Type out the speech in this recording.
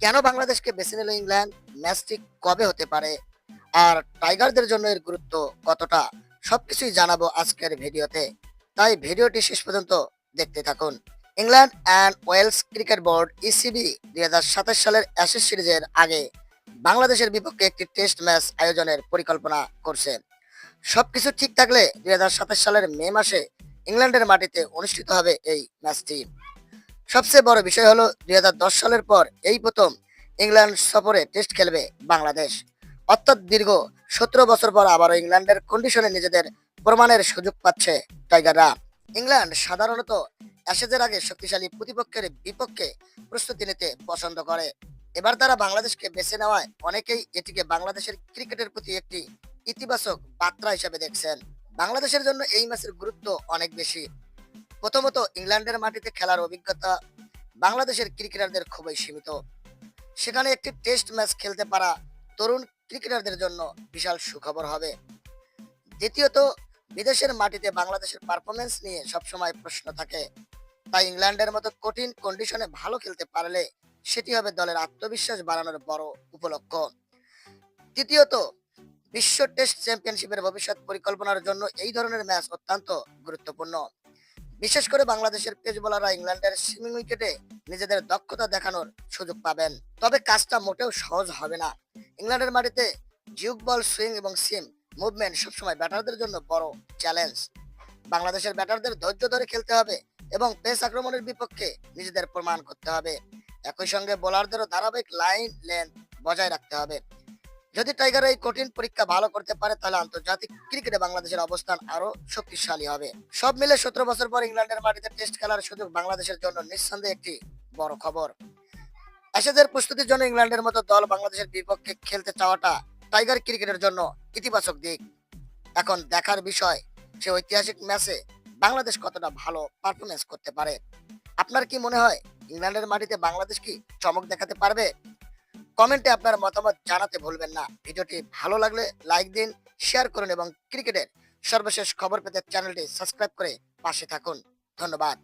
কেন বাংলাদেশকে বেছে নিল ইংল্যান্ড? ম্যাচটি কবে হতে পারে? আর টাইগারদের জন্য এর গুরুত্ব কতটা? সবকিছুই জানাবো আজকের ভিডিওতে। তাই ভিডিওটি শেষ পর্যন্ত দেখতে থাকুন। England and Wales cricket board ECB ২০২৭ সালের অ্যাশেজ সিরিজের আগে বাংলাদেশের বিপক্ষে একটি টেস্ট ম্যাচ আয়োজনের পরিকল্পনা করছে। সবকিছু ঠিক থাকলে ২০২৭ সালের মে মাসে ইংল্যান্ডের মাটিতে অনুষ্ঠিত হবে এই ম্যাচটি। সবচেয়ে বড় বিষয় হলো ২০১০ সালের পর এই প্রথম ইংল্যান্ড সফরে টেস্ট খেলবে বাংলাদেশ। অর্থাৎ দীর্ঘ ১৭ বছর পর আবারও ইংল্যান্ডের কন্ডিশনে নিজেদের প্রমাণের সুযোগ পাচ্ছে টাইগাররা। ইংল্যান্ড সাধারণত অ্যাশেজের আগে শক্তিশালী প্রতিপক্ষের বিপক্ষে প্রস্তুতি নিতে পছন্দ করে। এবার তারা বাংলাদেশকে বেছে নেওয়ায় অনেকেই এটিকে বাংলাদেশের ক্রিকেটের প্রতি একটি ইতিবাচক বার্তা হিসেবে দেখছেন। বাংলাদেশের জন্য এই ম্যাচের গুরুত্ব অনেক বেশি। প্রথমত, ইংল্যান্ডের মাটিতে খেলার অভিজ্ঞতা বাংলাদেশের ক্রিকেটারদের খুবই সীমিত। সেখানে একটি টেস্ট ম্যাচ খেলতে পারা তরুণ ক্রিকেটারদের জন্য বিশাল সুখবর হবে। দ্বিতীয়ত, বিদেশের মাটিতে বাংলাদেশের পারফরমেন্স নিয়ে সবসময় প্রশ্ন থাকে। তাই ইংল্যান্ডের মতো কঠিন কন্ডিশনে ভালো খেলতে পারলে সেটি হবে দলের আত্মবিশ্বাস বাড়ানোর বড় উপলক্ষ। তৃতীয়ত, বিশ্ব টেস্ট চ্যাম্পিয়নশিপের ভবিষ্যৎ পরিকল্পনার জন্য এই ধরনের ম্যাচ অত্যন্ত গুরুত্বপূর্ণ। বিশেষ করে বাংলাদেশের পেস বোলাররা ইংল্যান্ডের সুইমিং উইকেটে নিজেদের দক্ষতা দেখানোর সুযোগ পাবেন। তবে কাজটা মোটেও সহজ হবে না। ইংল্যান্ডের মাটিতে জিউক বল সুইং এবং সিম মুভমেন্ট সবসময় ব্যাটারদের জন্য বড় চ্যালেঞ্জ। বাংলাদেশের ব্যাটারদের ধৈর্য ধরে খেলতে হবে এবং পেস আক্রমণের বিপক্ষে নিজেদের প্রমাণ করতে হবে। একই সঙ্গে বোলারদেরও ধারাবাহিক লাইন লেন্থ বজায় রাখতে হবে। যদি টাইগার এই কঠিন পরীক্ষা ভালো করতে পারে তাহলে আন্তর্জাতিক ক্রিকেটে বাংলাদেশের অবস্থান আরো শক্তিশালী হবে। সব মিলে ১৭ বছর পর ইংল্যান্ডের মাটিতে টেস্ট খেলার সুযোগ বাংলাদেশের জন্য নিঃসন্দেহে একটি বড় খবর। অ্যাশেজের প্রস্তুতির জন্য ইংল্যান্ডের মতো দল বাংলাদেশের বিপক্ষে খেলতে চাওয়াটা টাইগার ক্রিকেটের জন্য ইতিবাচক দিক। এখন দেখার বিষয় সে ঐতিহাসিক ম্যাচে বাংলাদেশ কতটা ভালো পারফরমেন্স করতে পারে। আপনার কি মনে হয় ইংল্যান্ডের মাটিতে বাংলাদেশ কি চমক দেখাতে পারবে? কমেন্টে আপনার মতামত জানাতে ভুলবেন না। ভিডিওটি ভালো লাগলে লাইক দিন, শেয়ার করুন এবং ক্রিকেটের সর্বশেষ খবর পেতে চ্যানেলটি সাবস্ক্রাইব করে পাশে থাকুন। ধন্যবাদ।